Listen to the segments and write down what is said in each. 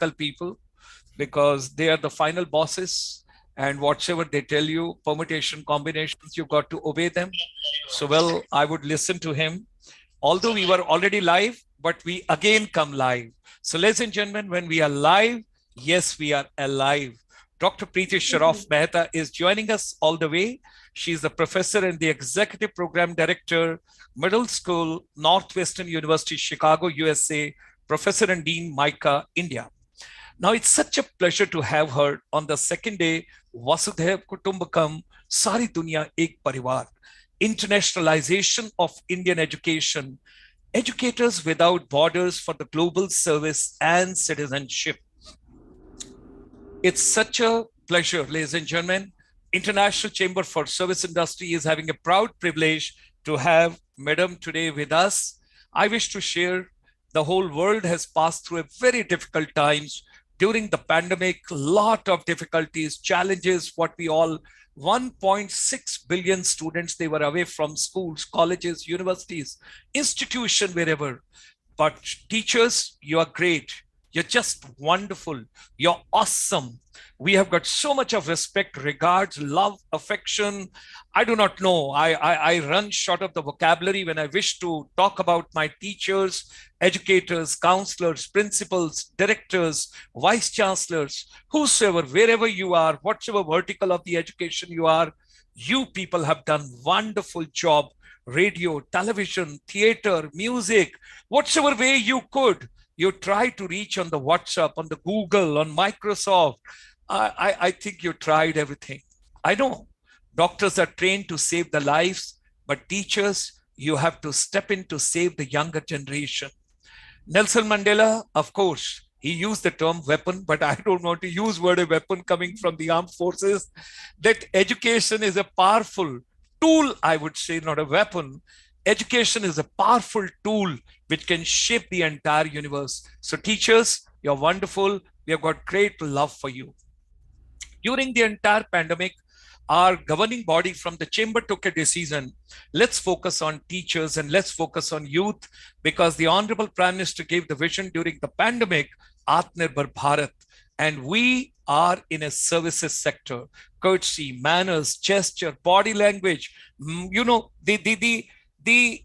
practical people because they are the final bosses, and whatever they tell you, permutation combinations, you've got to obey them. So, well, I would listen to him. Although we were already live, but we again come live. So, ladies and gentlemen, when we are live, yes, we are alive. Dr. Preeti Sharoff Mehta is joining us all the way. She's the professor and the executive program director, Middle School, Northwestern University, Chicago, USA, professor and dean, MICA, India. Now, it's such a pleasure to have her on the second day, Vasudhaiv Kutumbakam, Sari Dunya Ek Parivar, Internationalization of Indian Education, Educators Without Borders for the Global Service and Citizenship. It's such a pleasure, ladies and gentlemen. International Chamber for Service Industry is having a proud privilege to have Madam today with us. I wish to share the whole world has passed through a very difficult times during the pandemic, lot of difficulties, challenges, what we all 1.6 billion students, they were away from schools, colleges, universities, institution, wherever. But teachers, you are great. You're just wonderful. You're awesome. We have got so much of respect, regards, love, affection. I do not know. I run short of the vocabulary when I wish to talk about my teachers, educators, counselors, principals, directors, vice chancellors, whosoever, wherever you are, whatever vertical of the education you are, you people have done wonderful job. Radio, television, theater, music, whatever way you could. You try to reach on the WhatsApp, on the Google, on Microsoft. I think you tried everything. I know doctors are trained to save the lives, but teachers, you have to step in to save the younger generation. Nelson Mandela, of course, he used the term weapon, but I don't want to use word a weapon coming from the armed forces. That education is a powerful tool, I would say, not a weapon. Education is a powerful tool which can shape the entire universe. So teachers, you're wonderful. We have got great love for you. During the entire pandemic, our governing body from the chamber took a decision. Let's focus on teachers and let's focus on youth, because the Honorable Prime Minister gave the vision during the pandemic, Atmanirbhar Bharat. And we are in a services sector, courtesy, manners, gesture, body language, the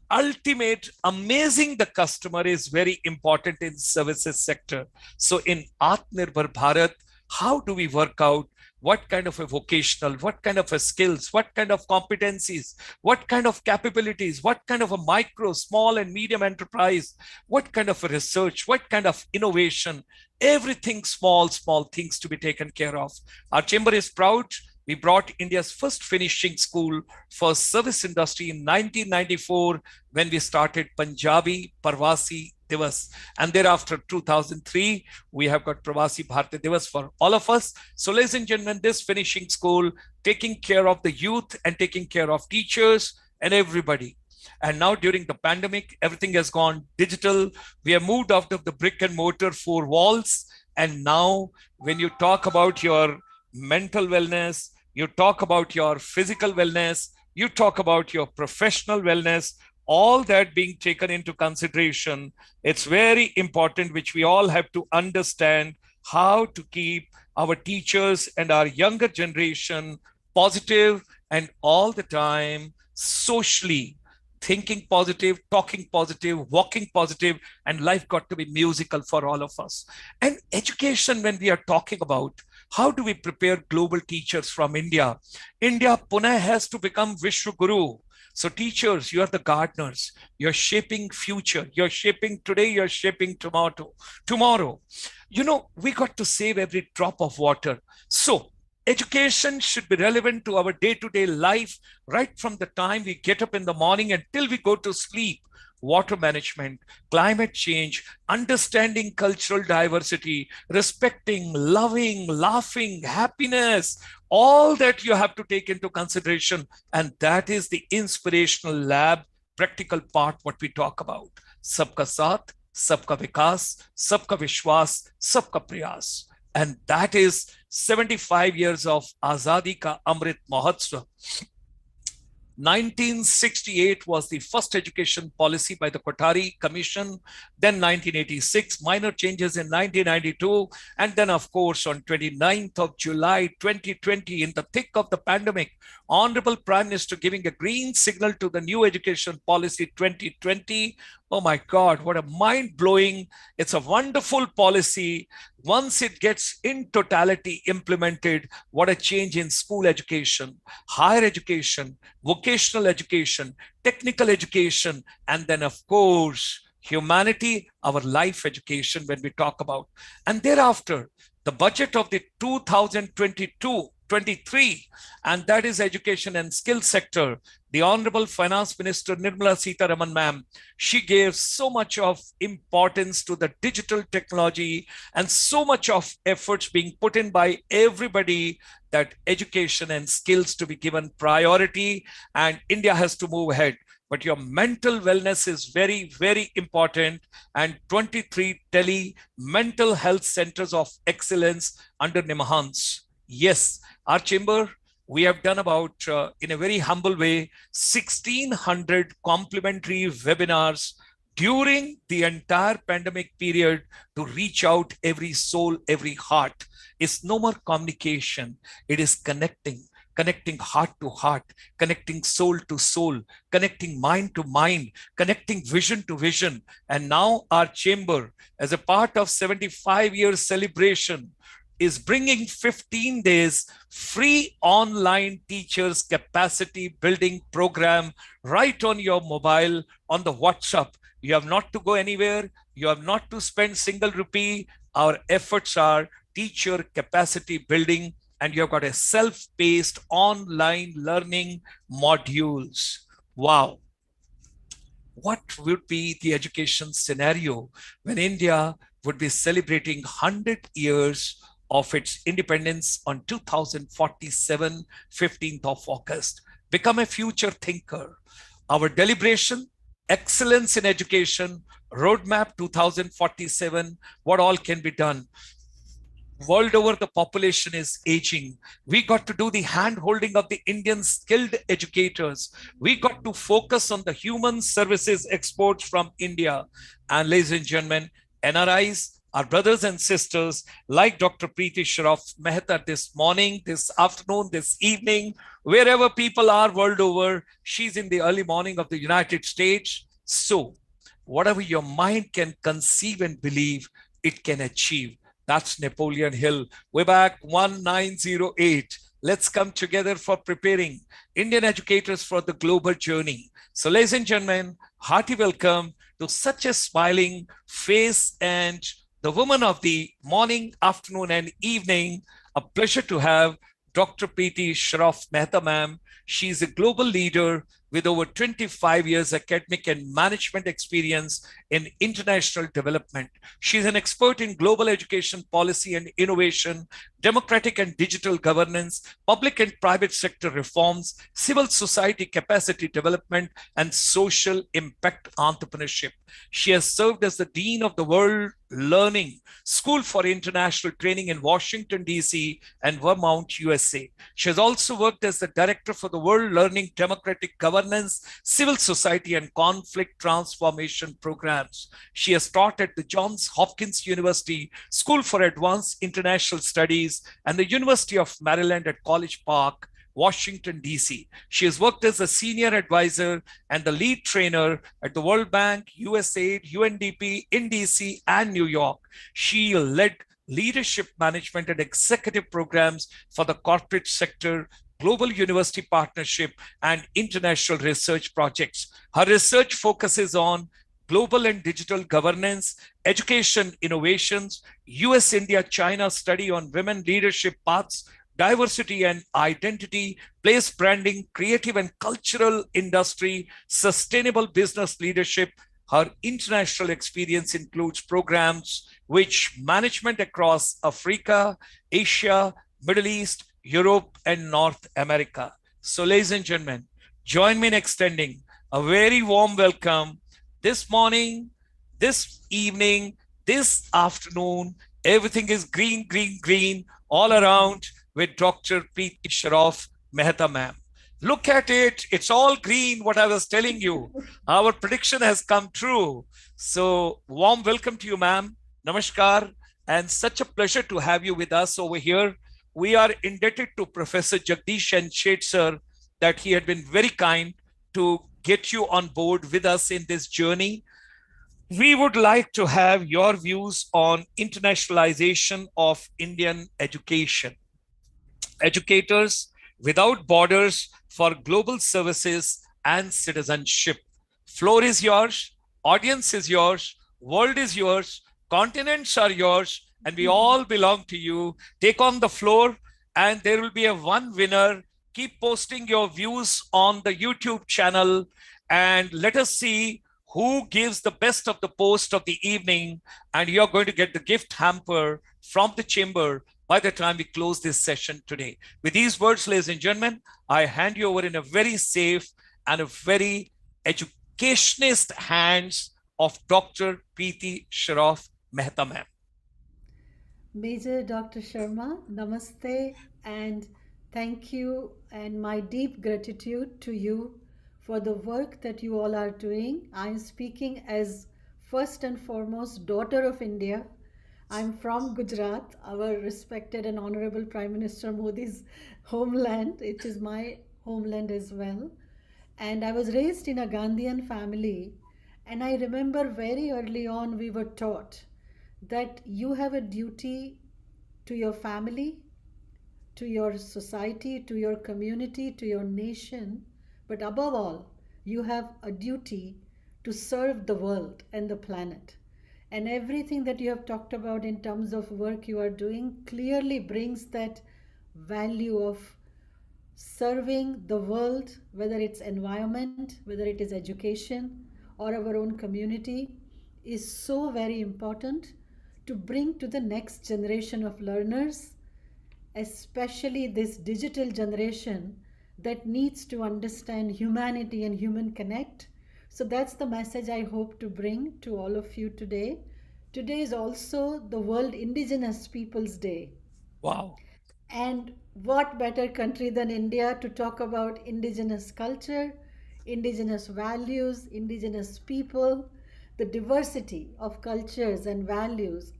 ultimate amazing the customer is very important in services sector. So in Atmanirbhar Bharat, how do we work out what kind of a vocational, what kind of a skills, what kind of competencies, what kind of capabilities, what kind of a micro, small and medium enterprise, what kind of a research, what kind of innovation, everything small things to be taken care of. Our chamber is proud. We brought India's first finishing school for service industry in 1994 when we started Punjabi Parvasi Divas. And thereafter, 2003, we have got Pravasi Bharati Divas for all of us. So ladies and gentlemen, this finishing school, taking care of the youth and taking care of teachers and everybody. And now during the pandemic, everything has gone digital. We have moved out of the brick and mortar four walls. And now when you talk about your mental wellness, you talk about your physical wellness, you talk about your professional wellness, all that being taken into consideration, it's very important, which we all have to understand how to keep our teachers and our younger generation positive and all the time socially thinking positive, talking positive, walking positive, and life got to be musical for all of us. And education, when we are talking about how do we prepare global teachers from India? India, Pune has to become Vishwa Guru. So teachers, you are the gardeners. You're shaping future. You're shaping today. You're shaping tomorrow. You know, we got to save every drop of water. So education should be relevant to our day-to-day life, right from the time we get up in the morning until we go to sleep. Water management, climate change, understanding cultural diversity, respecting, loving, laughing, happiness, all that you have to take into consideration. And that is the inspirational lab, practical part, what we talk about. Sabka Saath, Sabka Vikas, Sabka Vishwas, Sabka Prayas. And that is 75 years of Azadi Ka Amrit Mahotsav. 1968 was the first education policy by the Kothari Commission. Then 1986, minor changes in 1992. And then, of course, on 29th of July 2020, in the thick of the pandemic, Honorable Prime Minister giving a green signal to the new education policy 2020. Oh my God, what a mind-blowing, it's a wonderful policy. Once it gets in totality implemented, what a change in school education, higher education, vocational education, technical education, and then, of course, humanity, our life education when we talk about. And thereafter, the budget of the 2022-23, and that is education and skill sector. The Honorable Finance Minister Nirmala Sitharaman ma'am, she gave so much of importance to the digital technology and so much of efforts being put in by everybody that education and skills to be given priority, and India has to move ahead. But your mental wellness is very, very important. And 23 mental health centers of excellence under Nimahans. Yes, our chamber, we have done about, in a very humble way, 1,600 complimentary webinars during the entire pandemic period to reach out every soul, every heart. It's no more communication. It is connecting heart to heart, connecting soul to soul, connecting mind to mind, connecting vision to vision. And now our chamber, as a part of 75 years celebration, is bringing 15 days free online teachers capacity building program right on your mobile, on the WhatsApp. You have not to go anywhere. You have not to spend single rupee. Our efforts are teacher capacity building, and you've got a self-paced online learning modules. Wow. What would be the education scenario when India would be celebrating 100 years of its independence on 2047, 15th of August? Become a future thinker. Our deliberation, excellence in education, roadmap 2047, what all can be done. World over, the population is aging. We got to do the hand holding of the Indian skilled educators. We got to focus on the human services exports from India. And ladies and gentlemen, NRIs, our brothers and sisters, like Dr. Preeti Shroff Mehta this morning, this afternoon, this evening, wherever people are world over, she's in the early morning of the United States. So, whatever your mind can conceive and believe, it can achieve. That's Napoleon Hill. Way back 1908. Let's come together for preparing Indian educators for the global journey. So, ladies and gentlemen, hearty welcome to such a smiling face and the woman of the morning, afternoon, and evening. A pleasure to have Dr. Preeti Shroff Mehta ma'am. She's a global leader with over 25 years academic and management experience in international development. She's an expert in global education policy and innovation, democratic and digital governance, public and private sector reforms, civil society capacity development, and social impact entrepreneurship. She has served as the Dean of the World Learning School for International Training in Washington, D.C. and Vermont, USA. She has also worked as the Director for the World Learning Democratic Governance, Civil Society, and Conflict Transformation Programs. She has taught at the Johns Hopkins University School for Advanced International Studies and the University of Maryland at College Park, Washington, D.C. She has worked as a senior advisor and the lead trainer at the World Bank, USAID, UNDP in D.C. and New York. She led leadership management and executive programs for the corporate sector, global university partnership, and international research projects. Her research focuses on global and digital governance, education innovations, US India China study on women leadership paths, diversity and identity, place branding, creative and cultural industry, sustainable business leadership. Her international experience includes programs which management across Africa, Asia, Middle East, Europe, and North America. So, ladies and gentlemen, join me in extending a very warm welcome this morning, this evening, this afternoon. Everything is green, green, green all around with Dr. Preeti Shroff Mehta ma'am. Look at it. It's all green, what I was telling you. Our prediction has come true. So, warm welcome to you, ma'am. Namaskar. And such a pleasure to have you with us over here. We are indebted to Professor Jagdish and Shet sir that he had been very kind to get you on board with us in this journey. We would like to have your views on internationalization of Indian education. Educators without borders for global services and citizenship. Floor is yours, audience is yours, world is yours, continents are yours, and we all belong to you. Take on the floor, and there will be a one winner. Keep posting your views on the YouTube channel, and let us see who gives the best of the post of the evening. And you're going to get the gift hamper from the chamber by the time we close this session today. With these words, ladies and gentlemen, I hand you over in a very safe and a very educationist hands of Dr. Preeti Shroff Mehta ma'am. Major Dr. Sharma, namaste and thank you and my deep gratitude to you for the work that you all are doing. I am speaking as first and foremost daughter of India. I'm from Gujarat, our respected and honorable Prime Minister Modi's homeland. It is my homeland as well. And I was raised in a Gandhian family. And I remember very early on we were taught that you have a duty to your family, to your society, to your community, to your nation, but above all, you have a duty to serve the world and the planet. And everything that you have talked about in terms of work you are doing clearly brings that value of serving the world, whether it's environment, whether it is education or our own community, is so very important to bring to the next generation of learners, especially this digital generation that needs to understand humanity and human connect. So that's the message I hope to bring to all of you today. Today is also the World Indigenous Peoples Day. Wow. And what better country than India to talk about indigenous culture, indigenous values, indigenous people, the diversity of cultures and values,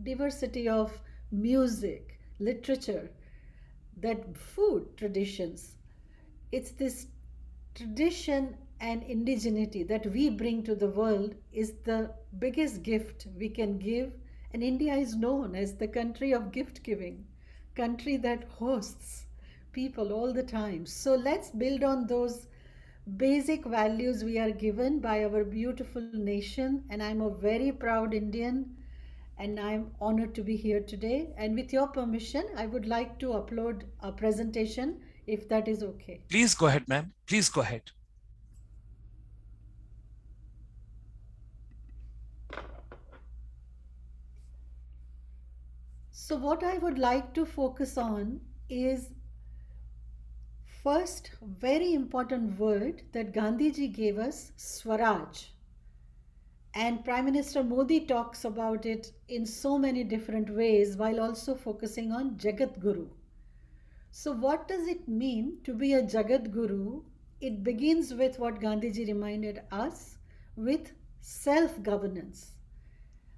diversity of music, literature, that food traditions. It's this tradition and indigeneity that we bring to the world is the biggest gift we can give, and India is known as the country of gift giving, country that hosts people all the time. So let's build on those basic values we are given by our beautiful nation, and I'm a very proud Indian and I'm honored to be here today. And with your permission, I would like to upload a presentation if that is okay. Please go ahead, ma'am. Please go ahead. So, what I would like to focus on is first very important word that Gandhiji gave us, Swaraj. And Prime Minister Modi talks about it in so many different ways while also focusing on Jagat Guru. So, what does it mean to be a Jagat Guru? It begins with what Gandhiji reminded us with self governance.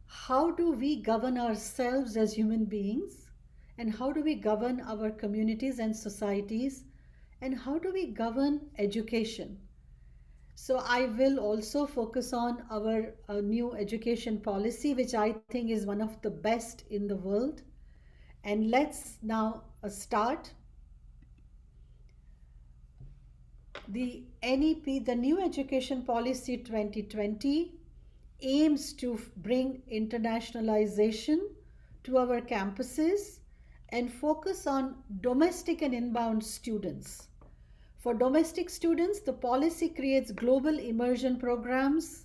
How do we govern ourselves as human beings? And how do we govern our communities and societies? And how do we govern education? So, I will also focus on our new education policy, which I think is one of the best in the world. And let's now start. The NEP, the New Education Policy 2020, aims to bring internationalization to our campuses and focus on domestic and inbound students. For domestic students, the policy creates global immersion programs,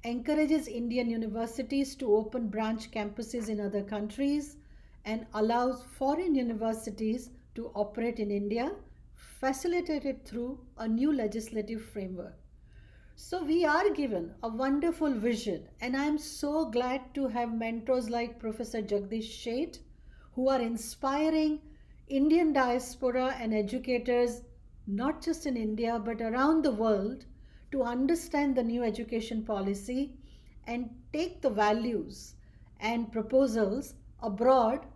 encourages Indian universities to open branch campuses in other countries, and allows foreign universities to operate in India, facilitated through a new legislative framework. So, we are given a wonderful vision, and I am so glad to have mentors like Professor Jagdish Shet, who are inspiring Indian diaspora and educators not just in India but around the world, to understand the new education policy and take the values and proposals abroad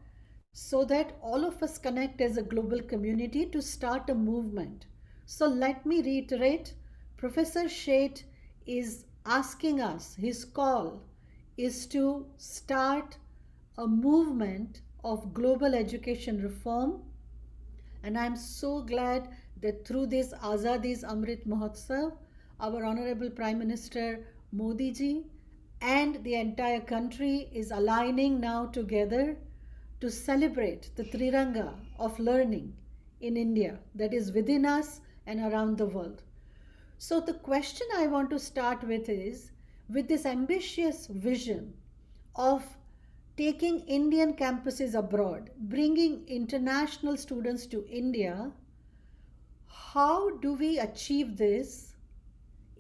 so that all of us connect as a global community to start a movement. So let me reiterate, Professor Sheth is asking us, his call is to start a movement of global education reform, and I'm so glad that through this Azadi's Amrit Mahotsav, our Honorable Prime Minister Modi ji and the entire country is aligning now together to celebrate the Triranga of learning in India that is within us and around the world. So, the question I want to start with is, with this ambitious vision of taking Indian campuses abroad, bringing international students to India, how do we achieve this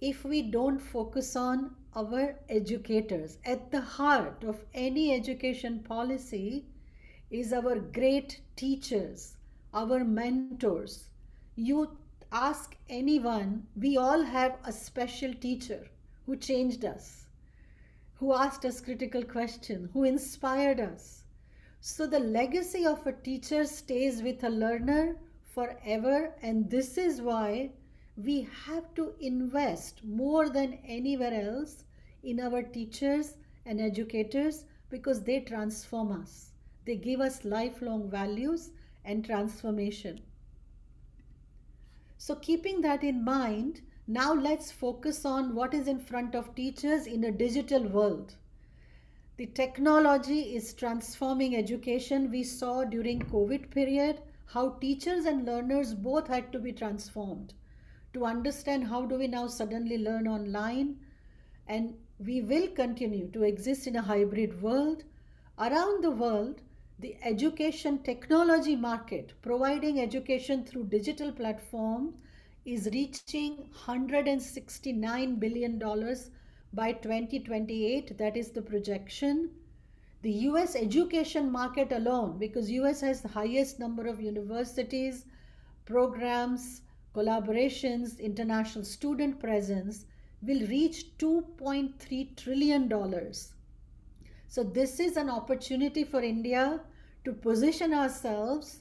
if we don't focus on our educators? At the heart of any education policy is our great teachers, our mentors. You ask anyone, we all have a special teacher who changed us, who asked us critical questions, who inspired us. So the legacy of a teacher stays with a learner forever, and this is why we have to invest more than anywhere else in our teachers and educators, because they transform us. They give us lifelong values and transformation. So, keeping that in mind, now let's focus on what is in front of teachers in a digital world. The technology is transforming education. We saw during COVID period how teachers and learners both had to be transformed to understand how do we now suddenly learn online, and we will continue to exist in a hybrid world. Around the world, the education technology market providing education through digital platforms is reaching $169 billion by 2028. That is the projection. The US education market alone, because US has the highest number of universities, programs, collaborations, international student presence, will reach $2.3 trillion. So this is an opportunity for India to position ourselves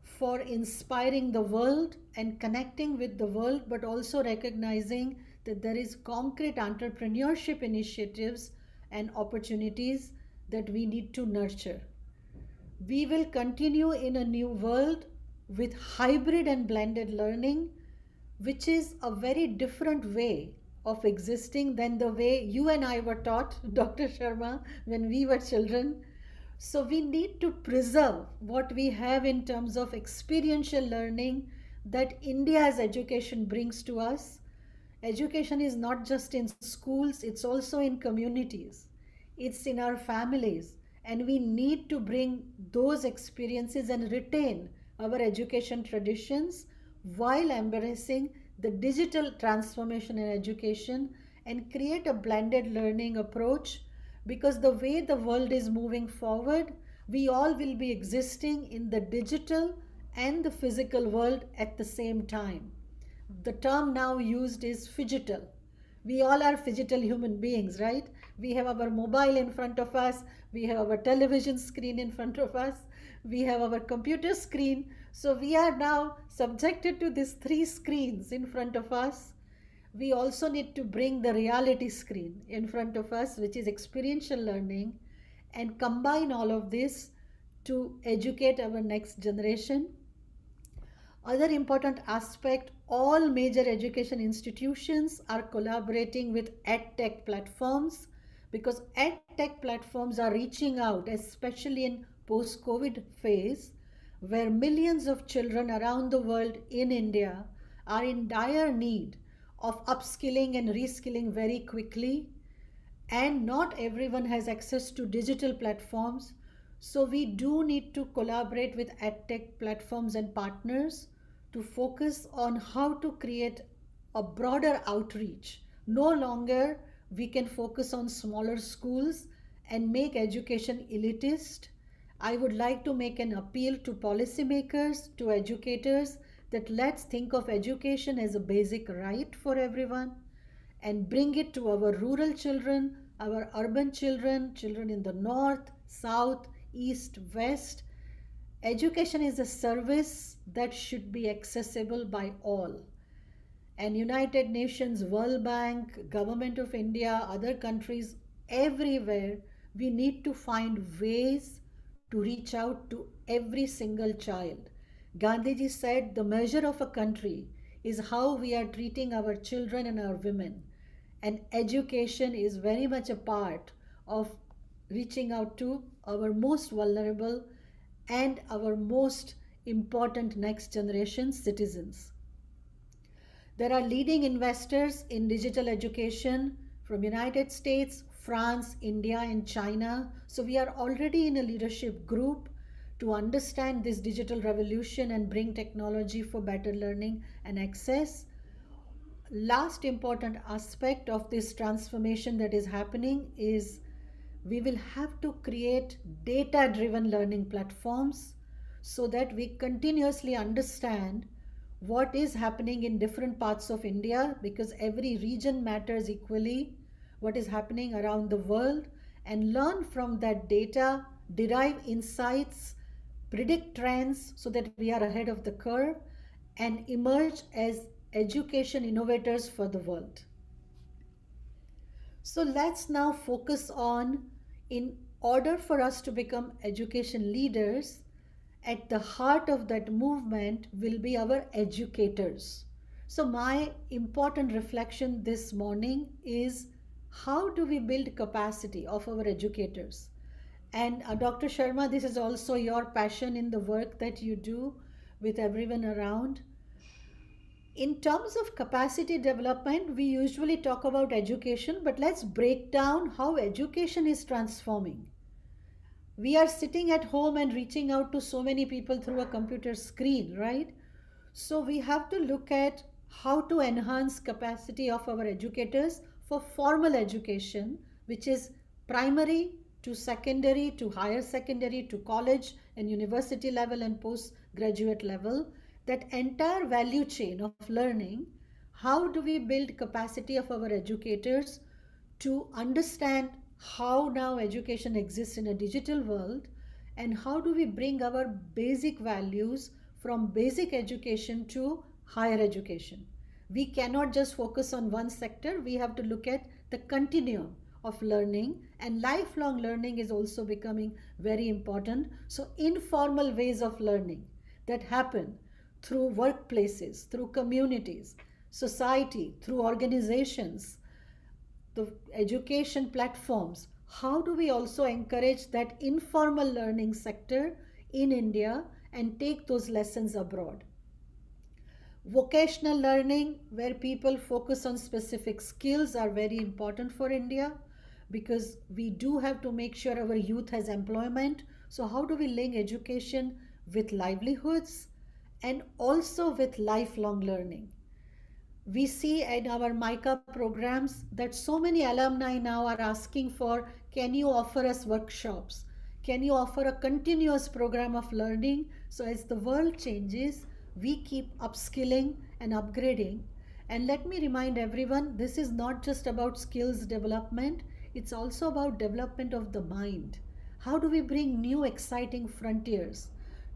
for inspiring the world and connecting with the world, but also recognizing that there is concrete entrepreneurship initiatives and opportunities that we need to nurture. We will continue in a new world with hybrid and blended learning, which is a very different way of existing than the way you and I were taught, Dr. Sharma, when we were children. So we need to preserve what we have in terms of experiential learning that India's education brings to us. Education is not just in schools, it's also in communities, it's in our families, and we need to bring those experiences and retain our education traditions while embracing the digital transformation in education and create a blended learning approach, because the way the world is moving forward, we all will be existing in the digital and the physical world at the same time. The term now used is phygital. We all are phygital human beings, right? We have our mobile in front of us, we have our television screen in front of us, we have our computer screen. So we are now subjected to these three screens in front of us. We also need to bring the reality screen in front of us, which is experiential learning, and combine all of this to educate our next generation. Other important aspect, all major education institutions are collaborating with edtech platforms, because edtech platforms are reaching out, especially in post-COVID phase, where millions of children around the world in India are in dire need of upskilling and reskilling very quickly, and not everyone has access to digital platforms. So we do need to collaborate with edtech platforms and partners to focus on how to create a broader outreach. No longer we can focus on smaller schools and make education elitist. I would like to make an appeal to policymakers, to educators, that let's think of education as a basic right for everyone and bring it to our rural children, our urban children, children in the north, south, east, west. Education is a service that should be accessible by all. And United Nations, World Bank, Government of India, other countries, everywhere, we need to find ways to reach out to every single child. Gandhiji said the measure of a country is how we are treating our children and our women. And education is very much a part of reaching out to our most vulnerable and our most important next generation citizens. There are leading investors in digital education from United States, France, India and China. So we are already in a leadership group to understand this digital revolution and bring technology for better learning and access. Last important aspect of this transformation that is happening is we will have to create data driven learning platforms so that we continuously understand what is happening in different parts of India, because every region matters equally, what is happening around the world, and learn from that data, derive insights, predict trends so that we are ahead of the curve, and emerge as education innovators for the world. So let's now focus on, in order for us to become education leaders, at the heart of that movement will be our educators. So, my important reflection this morning is how do we build capacity of our educators? And Dr. Sharma, this is also your passion in the work that you do with everyone around. In terms of capacity development, we usually talk about education, but let's break down how education is transforming. We are sitting at home and reaching out to so many people through a computer screen, right? So we have to look at how to enhance capacity of our educators for formal education, which is primary to secondary to higher secondary to college and university level and postgraduate level. That entire value chain of learning, how do we build capacity of our educators to understand how now education exists in a digital world, and how do we bring our basic values from basic education to higher education. We cannot just focus on one sector, we have to look at the continuum of learning, and lifelong learning is also becoming very important. So informal ways of learning that happen through workplaces, through communities, society, through organizations, the education platforms, how do we also encourage that informal learning sector in India and take those lessons abroad? Vocational learning, where people focus on specific skills, are very important for India because we do have to make sure our youth has employment. So, how do we link education with livelihoods and also with lifelong learning? We see in our MICA programs that so many alumni now are asking for, can you offer us workshops? Can you offer a continuous program of learning? So as the world changes, we keep upskilling and upgrading. And let me remind everyone, this is not just about skills development, it's also about development of the mind. How do we bring new exciting frontiers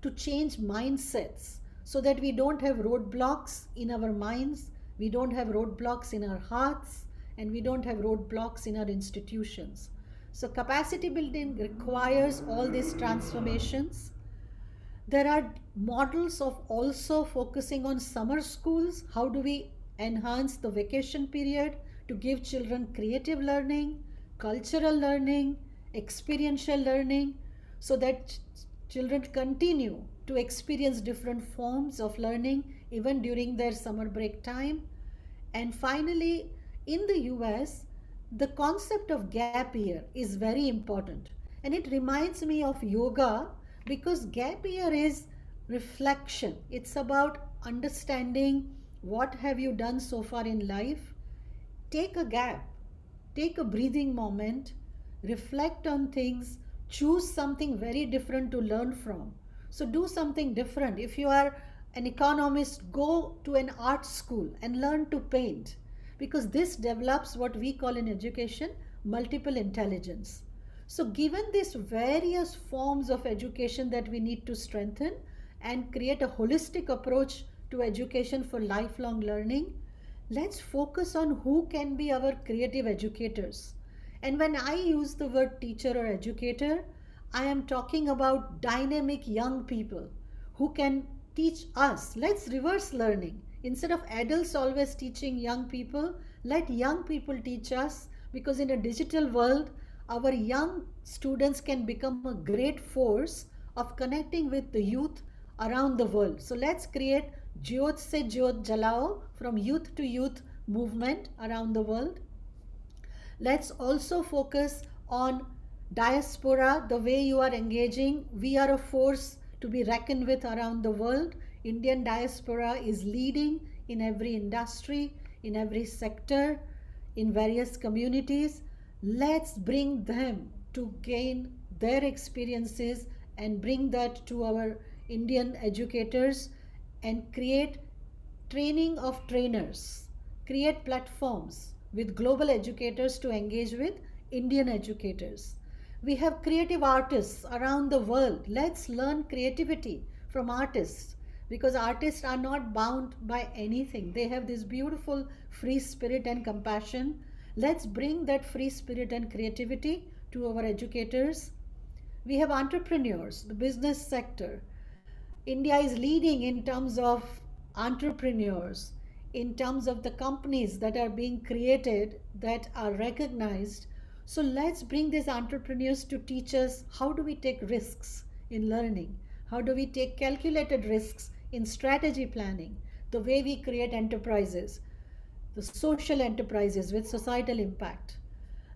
to change mindsets so that we don't have roadblocks in our minds, we don't have roadblocks in our hearts, and we don't have roadblocks in our institutions. So, capacity building requires all these transformations. There are models of also focusing on summer schools. How do we enhance the vacation period to give children creative learning, cultural learning, experiential learning, so that children continue to experience different forms of learning even during their summer break time? And finally, in the US, the concept of gap year is very important. And it reminds me of yoga because gap year is reflection. It's about understanding what have you done so far in life. Take a gap, take a breathing moment, reflect on things, choose something very different to learn from. So do something different. If you are an economist go to an art school and learn to paint, because this develops what we call in education multiple intelligence. So, given these various forms of education that we need to strengthen and create a holistic approach to education for lifelong learning, let's focus on who can be our creative educators. And when I use the word teacher or educator, I am talking about dynamic young people who can teach us. Let's reverse learning. Instead of adults always teaching young people, let young people teach us, because in a digital world, our young students can become a great force of connecting with the youth around the world. So let's create Jyot se Jyot Jalao, from youth to youth movement around the world. Let's also focus on diaspora, the way you are engaging. We are a force to be reckoned with around the world. Indian diaspora is leading in every industry, in every sector, in various communities. Let's bring them to gain their experiences and bring that to our Indian educators and create training of trainers, create platforms with global educators to engage with Indian educators. We have creative artists around the world. Let's learn creativity from artists, because artists are not bound by anything. They have this beautiful free spirit and compassion. Let's bring that free spirit and creativity to our educators. We have entrepreneurs, the business sector. India is leading in terms of entrepreneurs, in terms of the companies that are being created that are recognized. So let's bring these entrepreneurs to teach us how do we take risks in learning, how do we take calculated risks in strategy planning, the way we create enterprises, the social enterprises with societal impact.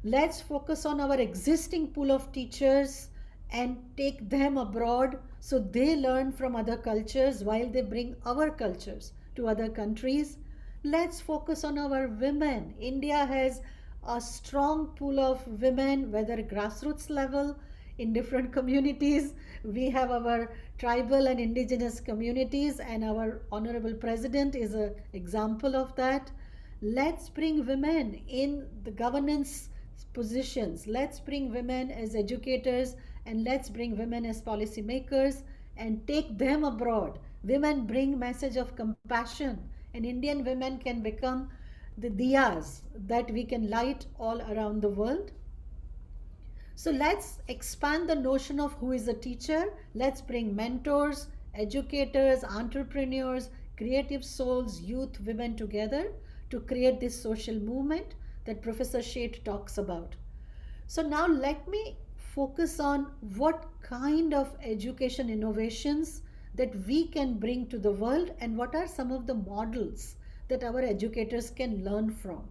Let's focus on our existing pool of teachers and take them abroad so they learn from other cultures while they bring our cultures to other countries. Let's focus on our women. India has a strong pool of women, whether grassroots level in different communities. We have our tribal and indigenous communities, and our honorable president is an example of that. Let's bring women in the governance positions. Let's bring women as educators, and let's bring women as policymakers and take them abroad. Women bring message of compassion, and Indian women can become the diyas that we can light all around the world. So let's expand the notion of who is a teacher. Let's bring mentors, educators, entrepreneurs, creative souls, youth, women together to create this social movement that Professor Sheth talks about. So now let me focus on what kind of education innovations that we can bring to the world and what are some of the models that our educators can learn from.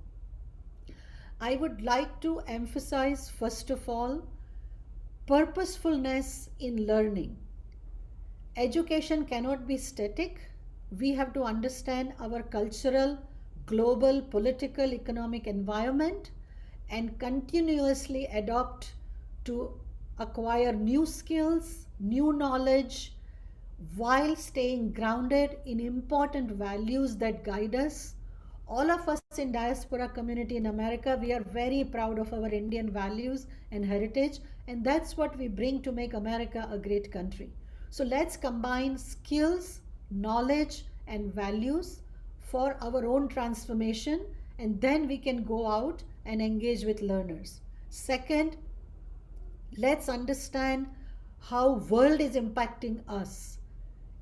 I would like to emphasize, first of all, purposefulness in learning. Education cannot be static. We have to understand our cultural, global, political, economic environment and continuously adopt to acquire new skills, new knowledge, while staying grounded in important values that guide us. All of us in diaspora community in America, we are very proud of our Indian values and heritage, and that's what we bring to make America a great country. So let's combine skills, knowledge, and values for our own transformation, and then we can go out and engage with learners. Second, let's understand how world is impacting us.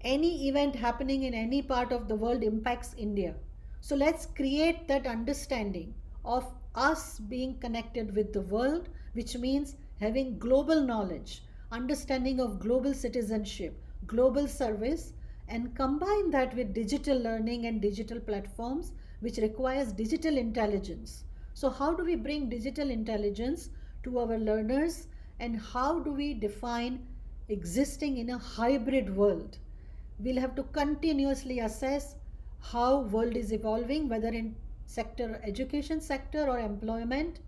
Any event happening in any part of the world impacts India. So let's create that understanding of us being connected with the world, which means having global knowledge, understanding of global citizenship, global service, and combine that with digital learning and digital platforms, which requires digital intelligence. So how do we bring digital intelligence to our learners, and how do we define existing in a hybrid world? We'll have to continuously assess how world is evolving, whether in sector, education sector, or employment,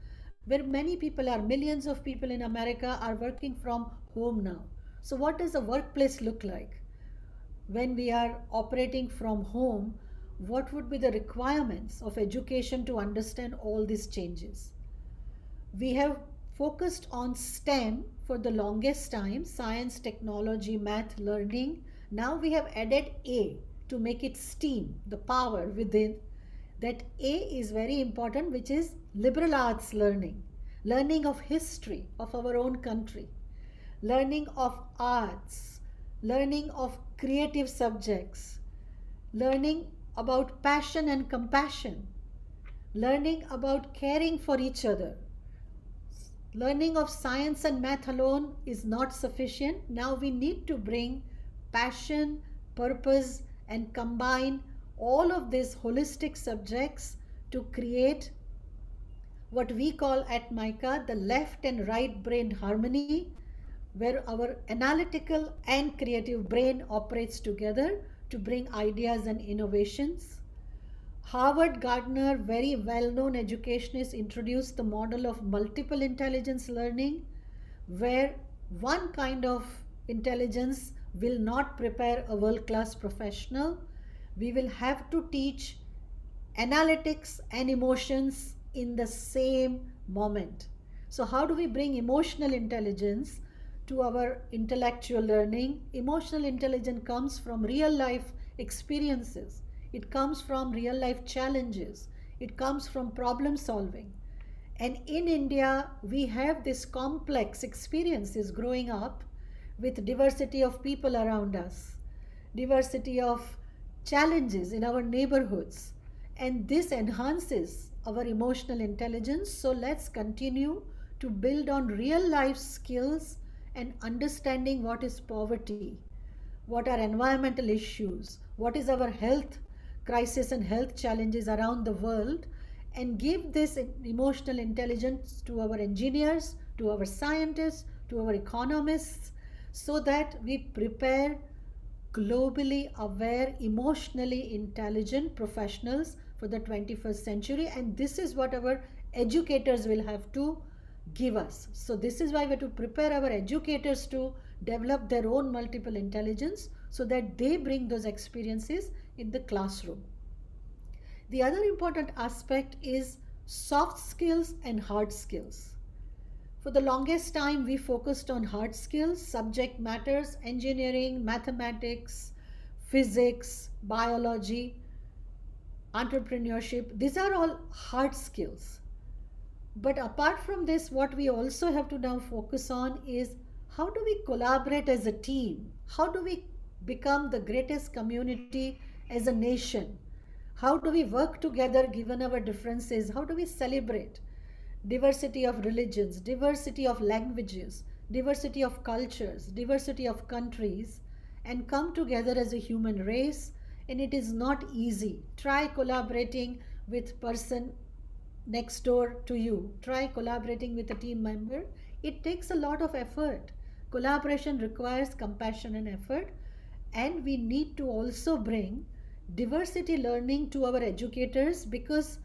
where many people are, millions of people in America are working from home now. So what does a workplace look like? when we are operating from home, what would be the requirements of education to understand all these changes? We have focused on STEM for the longest time: science, technology, math, learning. Now we have added A to make it STEAM, the power within. That A is very important, which is liberal arts learning, learning of history of our own country, learning of arts, learning of creative subjects, learning about passion and compassion, learning about caring for each other. Learning of science and math alone is not sufficient. Now we need to bring passion, purpose, and combine all of these holistic subjects to create what we call at MICA the left and right brain harmony, where our analytical and creative brain operates together to bring ideas and innovations. Harvard Gardner, very well known educationist, introduced the model of multiple intelligence learning, where one kind of intelligence will not prepare a world class professional. We will have to teach analytics and emotions in the same moment. So, how do we bring emotional intelligence to our intellectual learning? Emotional intelligence comes from real life experiences, it comes from real life challenges, it comes from problem solving. And in India, we have this complex experiences growing up with diversity of people around us, diversity of challenges in our neighborhoods, and this enhances our emotional intelligence. So let's continue to build on real life skills and understanding what is poverty, what are environmental issues, what is our health crisis and health challenges around the world, and give this emotional intelligence to our engineers, to our scientists, to our economists, so that we prepare globally aware, emotionally intelligent professionals for the 21st century. And this is what our educators will have to give us. So, this is why we have to prepare our educators to develop their own multiple intelligence so that they bring those experiences in the classroom. The other important aspect is soft skills and hard skills. For the longest time, we focused on hard skills, subject matters, engineering, mathematics, physics, biology, entrepreneurship. These are all hard skills. But apart from this, what we also have to now focus on is how do we collaborate as a team? How do we become the greatest community as a nation? How do we work together given our differences? How do we celebrate diversity of religions, diversity of languages, diversity of cultures, diversity of countries, and come together as a human race? And it is not easy. Try collaborating with person next door to you. Try collaborating with a team member. It takes a lot of effort. Collaboration requires compassion and effort, and we need to also bring diversity learning to our educators, because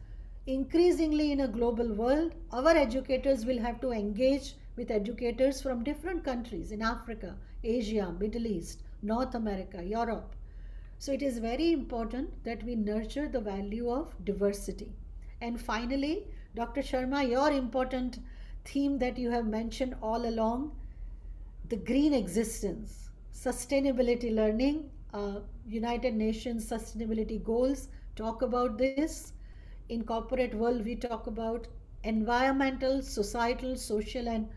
increasingly in a global world, our educators will have to engage with educators from different countries in Africa, Asia, Middle East, North America, Europe. So it is very important that we nurture the value of diversity. And finally, Dr. Sharma, your important theme that you have mentioned all along, the green existence, sustainability learning, United Nations sustainability goals talk about this. In corporate world, we talk about environmental, societal, social, and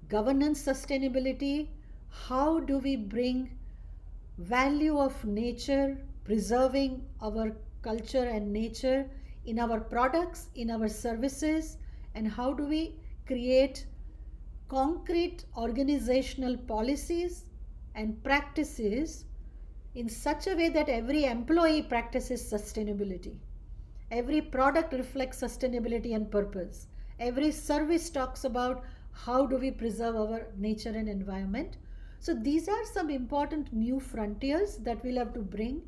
governance sustainability. How do we bring value of nature, preserving our culture and nature in our products, in our services, and how do we create concrete organizational policies and practices in such a way that every employee practices sustainability. Every product reflects sustainability and purpose. Every service talks about how do we preserve our nature and environment. So these are some important new frontiers that we'll have to bring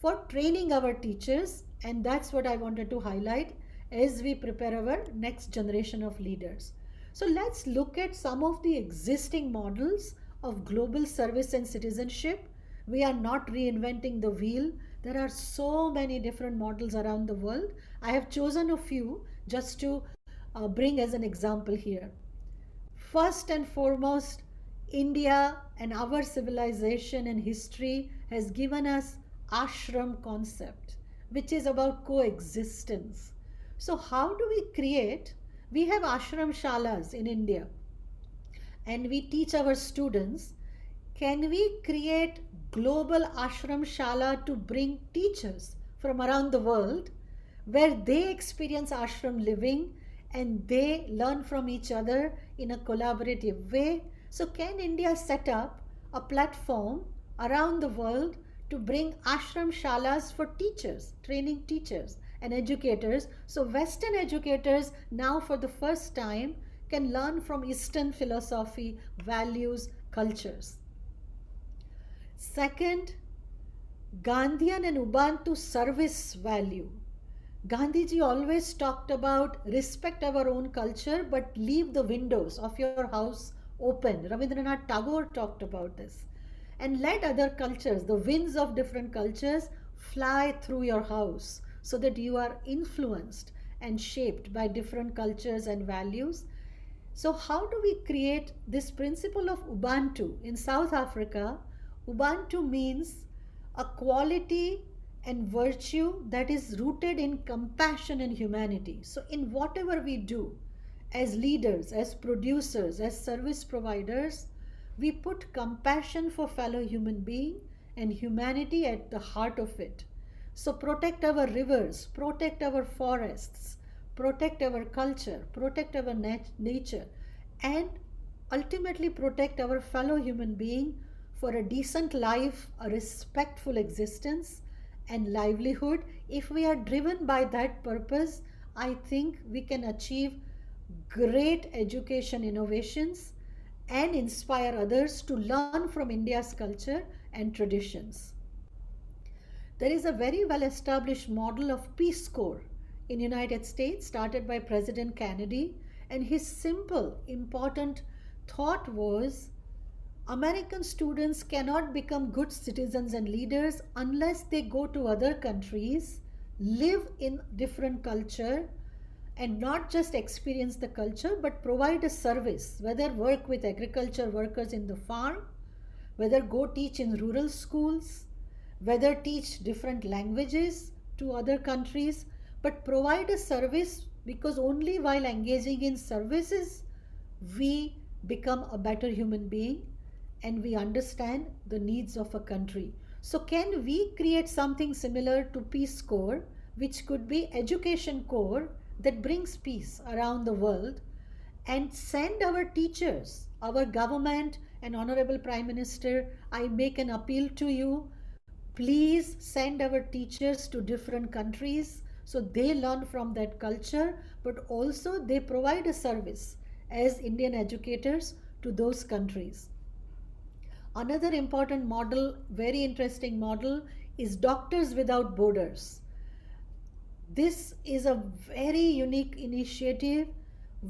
for training our teachers, and that's what I wanted to highlight as we prepare our next generation of leaders. So let's look at some of the existing models of global service and citizenship. We are not reinventing the wheel. There are so many different models around the world. I have chosen a few just to bring as an example here. First and foremost, India and our civilization and history has given us ashram concept, which is about coexistence. So how do we create? We have ashram shalas in India, and we teach our students. Can we create global ashram shala to bring teachers from around the world where they experience ashram living and they learn from each other in a collaborative way? So can India set up a platform around the world to bring ashram shalas for teachers, training teachers and educators, so Western educators now for the first time can learn from Eastern philosophy, values, cultures. Second, Gandhian and Ubuntu service value. Gandhiji always talked about respect our own culture but leave the windows of your house open. Rabindranath Tagore talked about this. And let other cultures, the winds of different cultures, fly through your house so that you are influenced and shaped by different cultures and values. So, how do we create this principle of Ubuntu? In South Africa, Ubuntu means a quality and virtue that is rooted in compassion and humanity. So, in whatever we do, as leaders, as producers, as service providers, we put compassion for fellow human being and humanity at the heart of it. So protect our rivers, protect our forests, protect our culture, protect our nature, and ultimately protect our fellow human being for a decent life, a respectful existence, and livelihood. If we are driven by that purpose, I think we can achieve great education innovations and inspire others to learn from India's culture and traditions. There is a very well established model of Peace Corps in United States started by President Kennedy, and his simple important thought was American students cannot become good citizens and leaders unless they go to other countries, live in different culture, and not just experience the culture but provide a service, whether work with agriculture workers in the farm, whether go teach in rural schools, whether teach different languages to other countries, but provide a service, because only while engaging in services we become a better human being and we understand the needs of a country. So can we create something similar to Peace Corps, which could be education corps that brings peace around the world, and send our teachers, our government, and Honorable Prime Minister, I make an appeal to you. Please send our teachers to different countries so they learn from that culture, but also they provide a service as Indian educators to those countries. Another important model, very interesting model, is Doctors Without Borders. This is a very unique initiative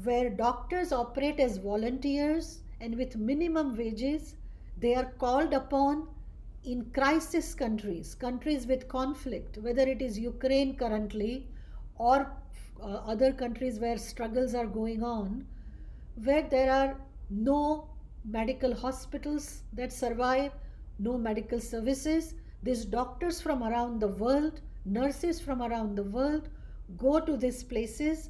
where doctors operate as volunteers and with minimum wages. They are called upon in crisis countries, countries with conflict, whether it is Ukraine currently or other countries where struggles are going on, where there are no medical hospitals that survive, no medical services. These doctors from around the world, nurses from around the world go to these places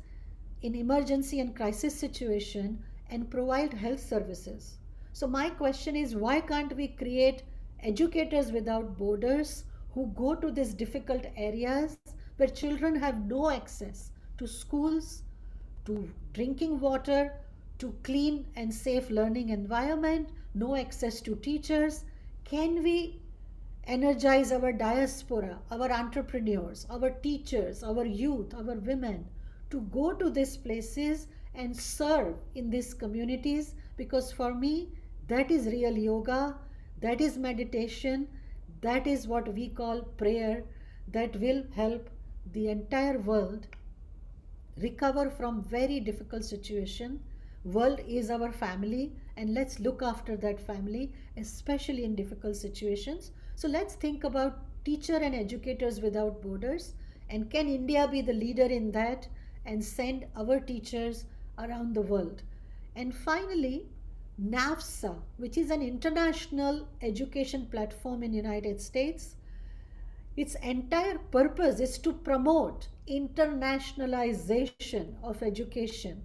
in emergency and crisis situation and provide health services. So my question is, why can't we create educators without borders who go to these difficult areas where children have no access to schools, to drinking water, to clean and safe learning environment, no access to teachers? Can we energize our diaspora, our entrepreneurs, our teachers, our youth, our women to go to these places and serve in these communities? Because for me, that is real yoga, that is meditation, that is what we call prayer, that will help the entire world recover from very difficult situation. World is our family, and let's look after that family, especially in difficult situations. So let's think about teacher and educators without borders, and can India be the leader in that and send our teachers around the world? And finally, NAFSA, which is an international education platform in United States, its entire purpose is to promote internationalization of education,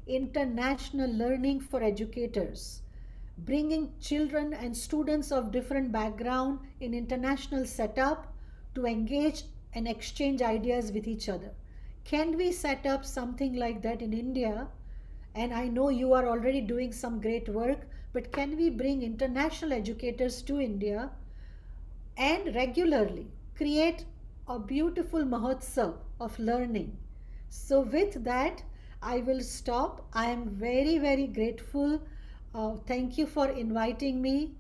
international learning for educators, bringing children and students of different background in international setup to engage and exchange ideas with each other. Can we set up something like that in India? And I know you are already doing some great work, but can we bring international educators to India and regularly create a beautiful mahotsav of learning? So, with that, I will stop. I am very, very grateful. Thank you for inviting me,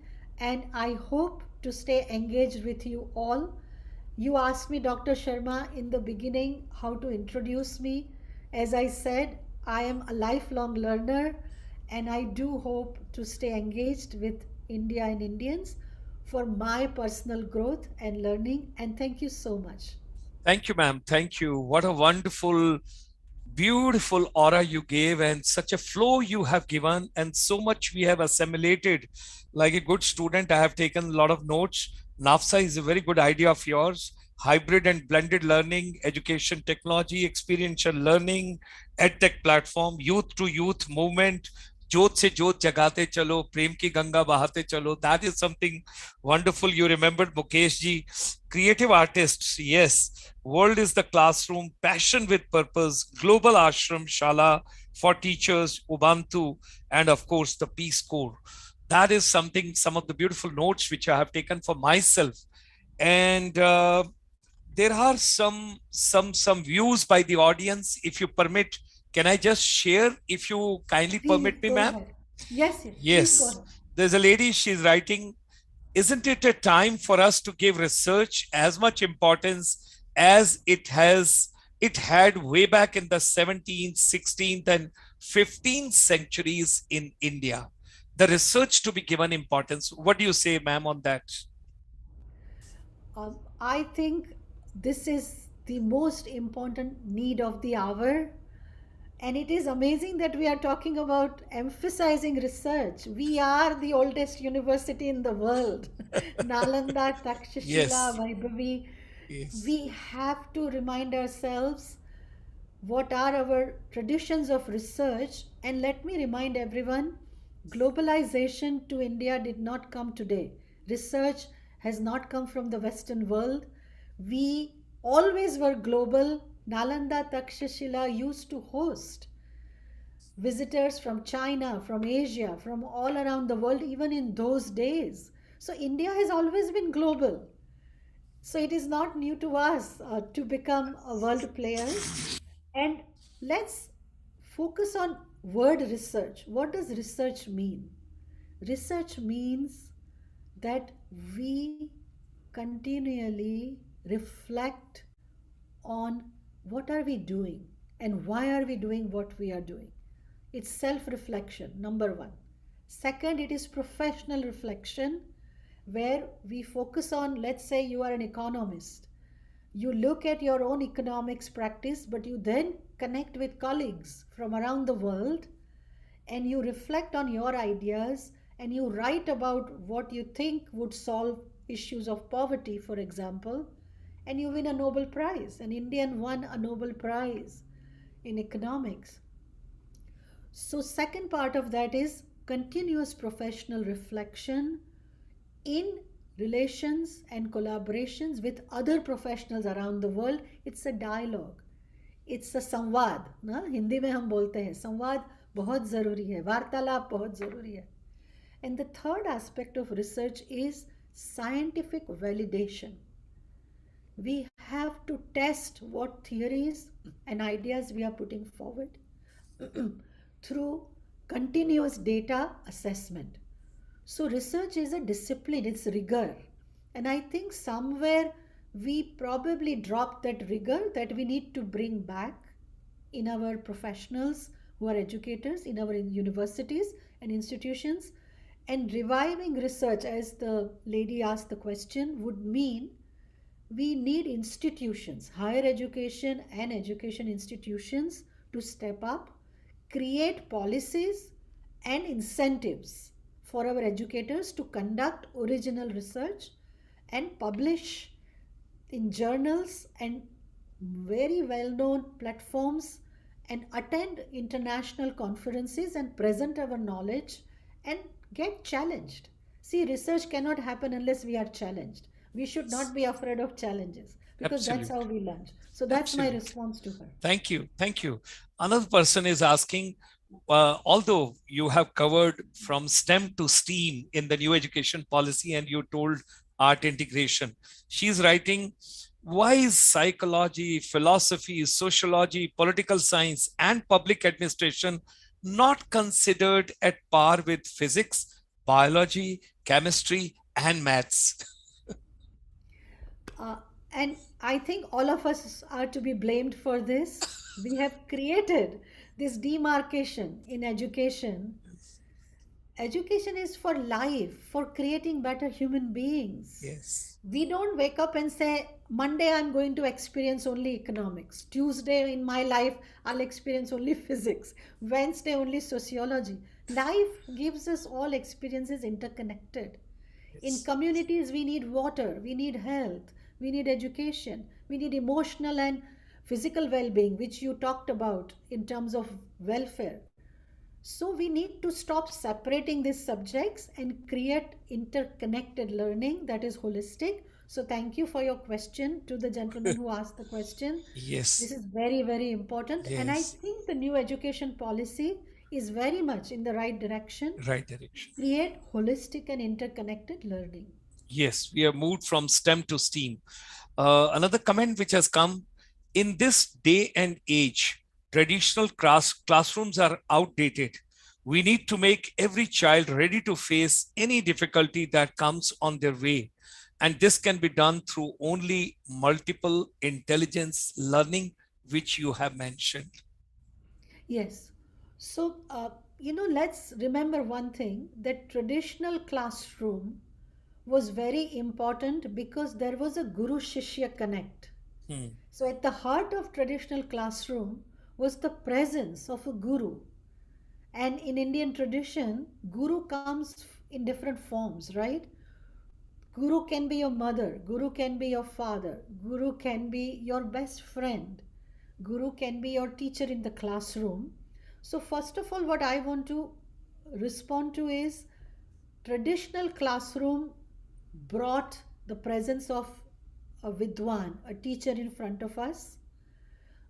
and I hope to stay engaged with you all. You asked me, Dr. Sharma, in the beginning how to introduce me. As I said, I am a lifelong learner, and I do hope to stay engaged with India and Indians for my personal growth and learning. And thank you so much. Thank you, ma'am. Thank you. What a wonderful, beautiful aura you gave, and such a flow you have given, and so much we have assimilated. Like a good student, I have taken a lot of notes. NAFSA is a very good idea of yours. Hybrid and blended learning, education technology, experiential learning, edtech platform, youth to youth movement. जोत से जोत जगाते चलो, प्रेम की गंगा बहाते चलो. That is something wonderful. You remembered Mukesh ji. Creative artists, yes. World is the classroom, passion with purpose, global ashram shala for teachers, Ubuntu, and of course the Peace Corps. That is something, some of the beautiful notes which I have taken for myself. And there are some views by the audience. If you permit, can I just share? If you kindly Please permit me, go ma'am. ahead. Yes, yes, please go Yes, ahead. there's a lady. She's writing, isn't it a time for us to give research as much importance as it had way back in the 17th, 16th, and 15th centuries in India? The research to be given importance. What do you say, ma'am, on that? I think this is the most important need of the hour. And it is amazing that we are talking about emphasizing research. We are the oldest university in the world. Nalanda, Takshashila, Yes, Vaibhavi. yes. We have to remind ourselves what are our traditions of research. And let me remind everyone, globalization to India did not come today. Research has not come from the Western world. We always were global. Nalanda Takshashila used to host visitors from China, from Asia, from all around the world, even in those days. So India has always been global. So it is not new to us to become a world player. And let's focus on word research. What does research mean? Research means that we continually reflect on what are we doing and why are we doing what we are doing. It's self reflection, number one. Second, it is professional reflection where we focus on, let's say you are an economist. You look at your own economics practice, but you then connect with colleagues from around the world and you reflect on your ideas and you write about what you think would solve issues of poverty, for example, and you win a Nobel Prize. An Indian won a Nobel Prize in economics. So, second part of that is continuous professional reflection in relations and collaborations with other professionals around the world. It's a dialogue. It's a संवाद ना, हिंदी में हम बोलते हैं संवाद बहुत ज़रूरी है, वार्तालाप बहुत ज़रूरी है. And the third aspect of research is scientific validation. We have to test what theories and ideas we are putting forward through continuous data assessment. So, research is a discipline, it's rigor. And I think somewhere we probably dropped that rigor that we need to bring back in our professionals who are educators, in our universities and institutions. And reviving research, as the lady asked the question, would mean we need institutions, higher education and education institutions to step up, create policies and incentives for our educators to conduct original research and publish in journals and very well known platforms and attend international conferences and present our knowledge and get challenged. See, research cannot happen unless we are challenged. We should not be afraid of challenges because that's how Absolutely. we learn. So that's my Absolutely. response to her. Thank you. Thank you. Another person is asking, although you have covered from STEM to STEAM in the new education policy and you told art integration, she's writing, why is psychology, philosophy, sociology, political science, and public administration not considered at par with physics, biology, chemistry, and maths? Uh, and I think all of us are to be blamed for this. We have created this demarcation in education. Education is for life, for creating better human beings. Yes. We don't wake up and say, Monday I'm going to experience only economics. Tuesday in my life, I'll experience only physics. Wednesday, only sociology. Life gives us all experiences interconnected. In Yes. communities, we need water, we need health, we need education, we need emotional and physical well being, which you talked about in terms of welfare. So we need to stop separating these subjects and create interconnected learning that is holistic. So thank you for your question to the gentleman who asked the question. This Yes. is very, very important. And I Yes. think the new education policy is very much in the right direction Right to direction. create holistic and interconnected learning. Yes, we have moved from STEM to STEAM. Another comment which has come, in this day and age, traditional classrooms are outdated. We need to make every child ready to face any difficulty that comes on their way. And this can be done through only multiple intelligence learning, which you have mentioned. Yes. So, let's remember one thing, that traditional classroom was very important because there was a Guru Shishya connect. Hmm. So, at the heart of traditional classroom was the presence of a guru. And in Indian tradition, guru comes in different forms, right? Guru can be your mother, Guru can be your father, Guru can be your best friend, Guru can be your teacher in the classroom. So, first of all, what I want to respond to is traditional classroom brought the presence of a Vidwan, a teacher in front of us.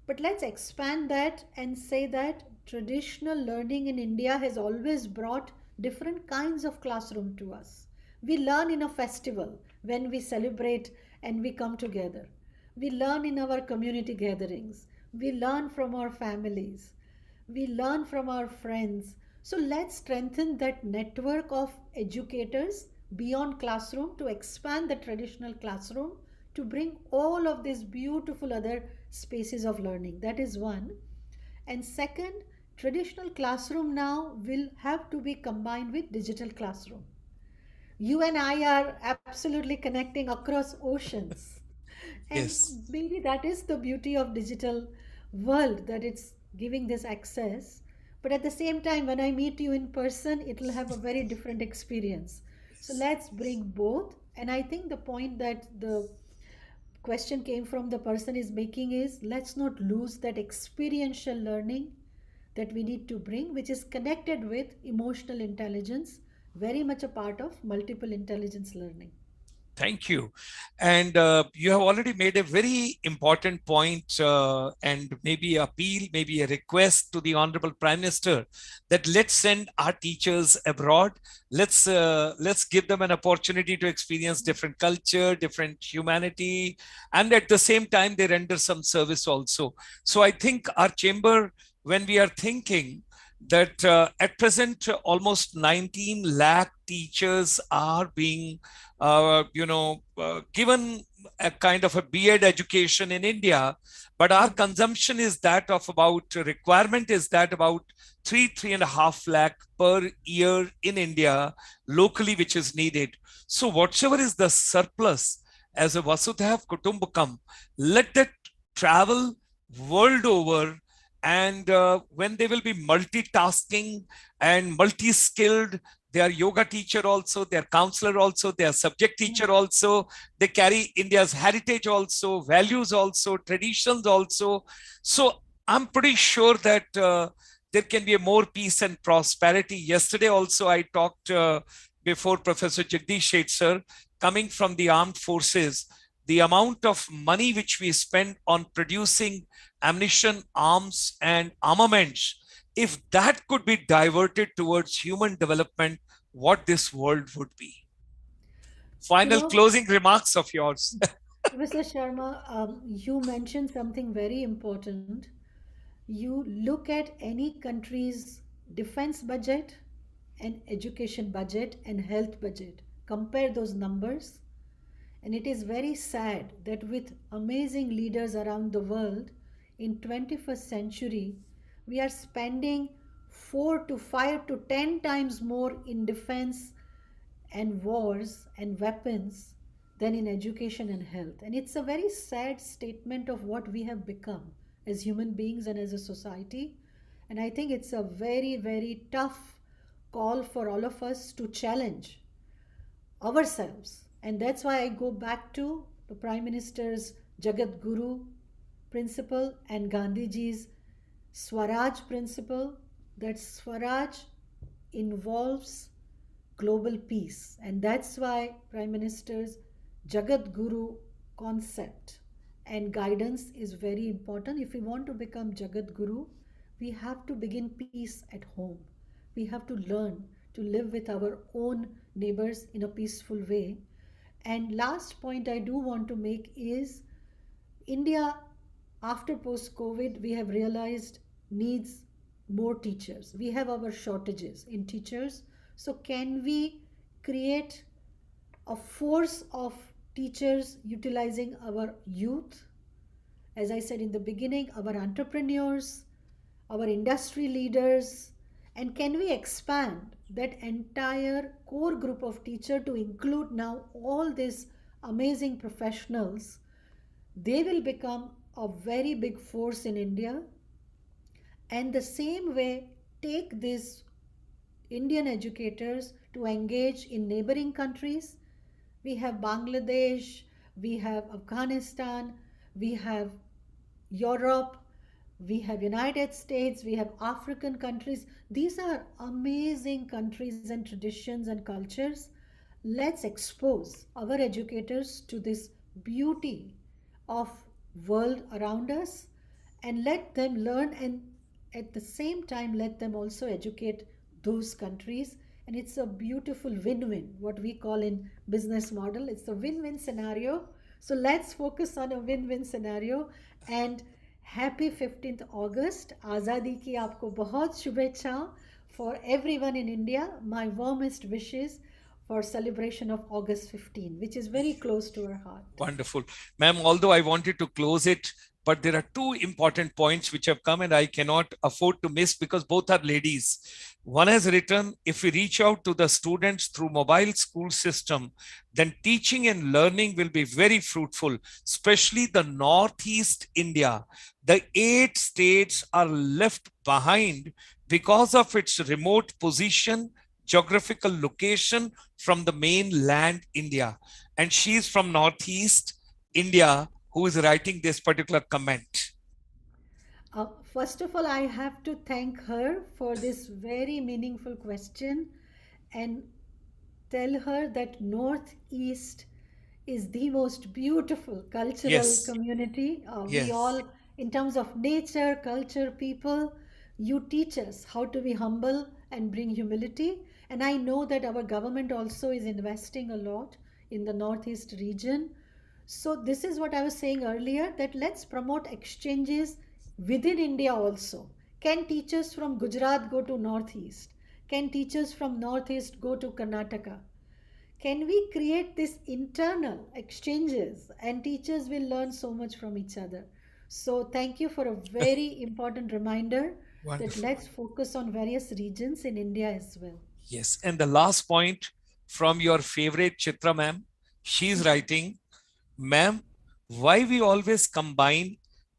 But let's expand that and say that traditional learning in India has always brought different kinds of classroom to us. We learn in a festival when we celebrate and we come together. We learn in our community gatherings. We learn from our families. We learn from our friends. So let's strengthen that network of educators beyond classroom to expand the traditional classroom to bring all of these beautiful other spaces of learning. That is one. And second, traditional classroom now will have to be combined with digital classroom. You and I are absolutely connecting across oceans. And Yes. maybe that is the beauty of digital world, that it's giving this access. But at the same time, when I meet you in person, it will have a very different experience. So let's bring both. And I think the point that the question came from the person is making is, let's not lose that experiential learning that we need to bring, which is connected with emotional intelligence, very much a part of multiple intelligence learning. Thank you. And you have already made a very important point and maybe appeal, maybe a request to the Honorable Prime Minister that let's send our teachers abroad. Let's give them an opportunity to experience different culture, different humanity, and at the same time they render some service also. So I think our chamber, when we are thinking, that at present almost 19 lakh teachers are being given a kind of a B.Ed education in India, but our Mm. consumption is that of about requirement is that about 3.5 lakh per year in India locally, which is needed. So whatever is the surplus as a Vasudhaiv Kutumbakam, let that travel world over, and when they will be multitasking and multi-skilled, they are yoga teacher also, they are counselor also, they are subject teacher Mm. also, they carry India's heritage also, values also, traditions also. So I'm pretty sure that there can be a more peace and prosperity. Yesterday also I talked before Professor Jagdish Sheth sir, coming from the armed forces, the amount of money which we spend on producing ammunition, arms, and armaments, if that could be diverted towards human development, what this world would be. You Final know, closing remarks of yours. Professor Sharma, you mentioned something very important. You look at any country's defense budget and education budget and health budget, compare those numbers, and it is very sad that with amazing leaders around the world in 21st century, we are spending 4 to 5 to 10 times more in defense and wars and weapons than in education and health. And it's a very sad statement of what we have become as human beings and as a society. And I think it's a very, very tough call for all of us to challenge ourselves. And that's why I go back to the Prime Minister's Jagat Guru principle and Gandhiji's Swaraj principle, that Swaraj involves global peace. And that's why Prime Minister's Jagat Guru concept and guidance is very important. If we want to become Jagat Guru, we have to begin peace at home. We have to learn to live with our own neighbors in a peaceful way. And last point I do want to make is India, after post COVID, we have realized needs more teachers. We have our shortages in teachers. So, can we create a force of teachers utilizing our youth? As I said in the beginning, our entrepreneurs, our industry leaders, and can we expand that entire core group of teacher to include now all these amazing professionals? They will become a very big force in India. And the same way, take these Indian educators to engage in neighboring countries. We have Bangladesh, we have Afghanistan, we have Europe, we have United States, we have African countries. These are amazing countries and traditions and cultures. Let's expose our educators to this beauty of world around us and let them learn, and at the same time let them also educate those countries. And it's a beautiful win-win, what we call in business model, it's a win-win scenario. So let's focus on a win-win scenario. And happy 15th August, Azadi ki aapko bahut shubhechha. For everyone in India, my warmest wishes for celebration of August 15, which is very close to our heart. Wonderful. Ma'am, although I wanted to close it, but there are two important points which have come and I cannot afford to miss because both are ladies. One has written, if we reach out to the students through mobile school system, then teaching and learning will be very fruitful, especially the Northeast India. The 8 states are left behind because of its remote position, geographical location from the mainland India. And she's from Northeast India who is writing this particular comment. First of all, I have to thank her for this very meaningful question and tell her that Northeast is the most beautiful cultural Yes, community. We yes. all, in terms of nature, culture, people, you teach us how to be humble and bring humility. And I know that our government also is investing a lot in the Northeast region. So, this is what I was saying earlier, that let's promote exchanges within India also. Can teachers from Gujarat go to Northeast? Can teachers from Northeast go to Karnataka? Can we create this internal exchanges and teachers will learn so much from each other? So, thank you for a very important reminder that Wonderful. let's focus on various regions in India as well. Yes. And the last point from your favorite Chitra ma'am, she's writing, ma'am, why we always combine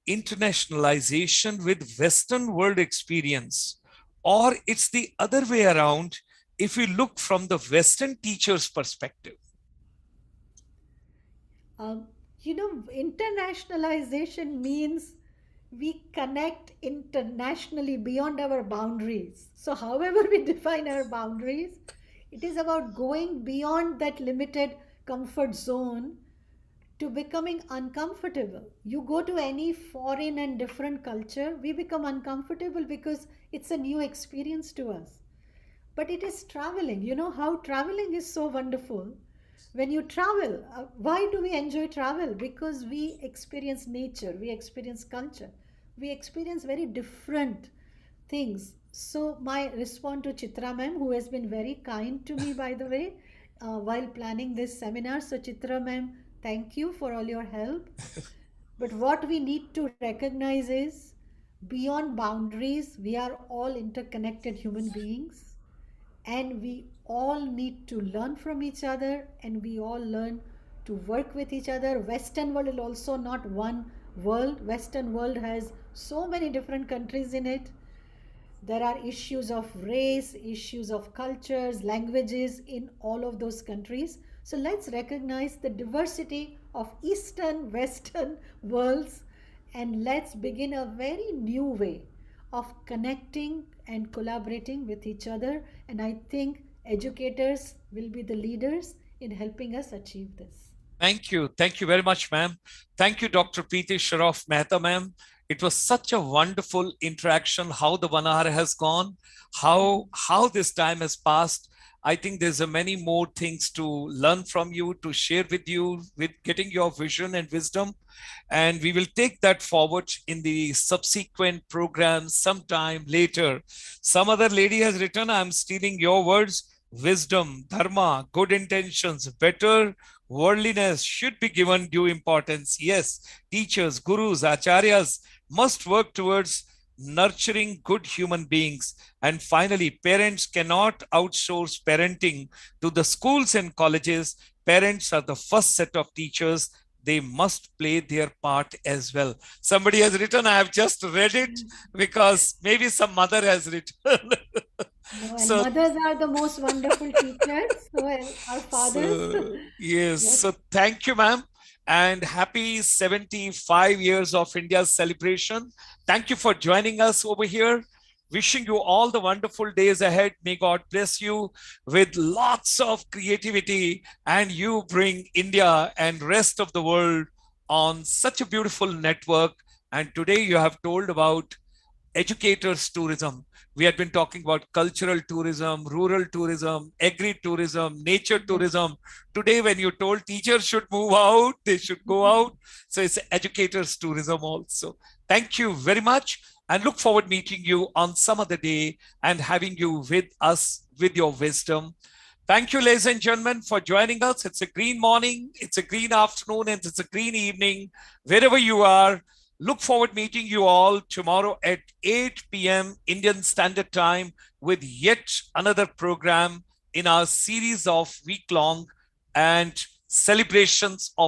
internationalization with Western world experience? Or it's the other way around if we look from the Western teacher's perspective. Um, Internationalization means we connect internationally beyond our boundaries. So, however, we define our boundaries, it is about going beyond that limited comfort zone to becoming uncomfortable. You go to any foreign and different culture, we become uncomfortable because it's a new experience to us. But it is traveling. You know how traveling is so wonderful. When you travel, why do we enjoy travel? Because we experience nature, we experience culture, we experience very different things. So, my response to Chitra ma'am, who has been very kind to me, by the way, while planning this seminar. So, Chitra ma'am, thank you for all your help. But what we need to recognize is beyond boundaries, we are all interconnected human beings and we all need to learn from each other and we all learn to work with each other. Western world is also not one world. Western world has so many different countries in it. There are issues of race, issues of cultures, languages in all of those countries. So let's recognize the diversity of Eastern, Western worlds and let's begin a very new way of connecting and collaborating with each other. And I think educators will be the leaders in helping us achieve this. Thank you. Thank you very much, ma'am. Thank you, Dr. Preeti Sharoff Mehta, ma'am. It was such a wonderful interaction, how the 1 hour has gone, how this time has passed. I think there's a many more things to learn from you, to share with you, with getting your vision and wisdom. And we will take that forward in the subsequent programs sometime later. Some other lady has written, I'm stealing your words, wisdom, dharma, good intentions, better worldliness should be given due importance. Yes, teachers, gurus, acharyas must work towards nurturing good human beings. And finally, parents cannot outsource parenting to the schools and colleges. Parents are the first set of teachers. They must play their part as well. Somebody has written, I have just read it because maybe some mother has written. No, and So mothers are the most wonderful teachers. So, our fathers, yes. yes. So thank you, ma'am. And happy 75 years of India's celebration. Thank you for joining us over here. Wishing you all the wonderful days ahead. May God bless you with lots of creativity and you bring India and rest of the world on such a beautiful network. And today you have told about educators tourism. We had been talking about cultural tourism, rural tourism, agri tourism, nature Yes. tourism. Today, when you told teachers should move out, they should go out. So it's educators tourism also. Thank you very much and look forward meeting you on some other day and having you with us with your wisdom. Thank you, ladies and gentlemen, for joining us. It's a green morning, it's a green afternoon, and it's a green evening, wherever you are. Look forward meeting you all tomorrow at 8 p.m. Indian Standard Time with yet another program in our series of week-long and celebrations of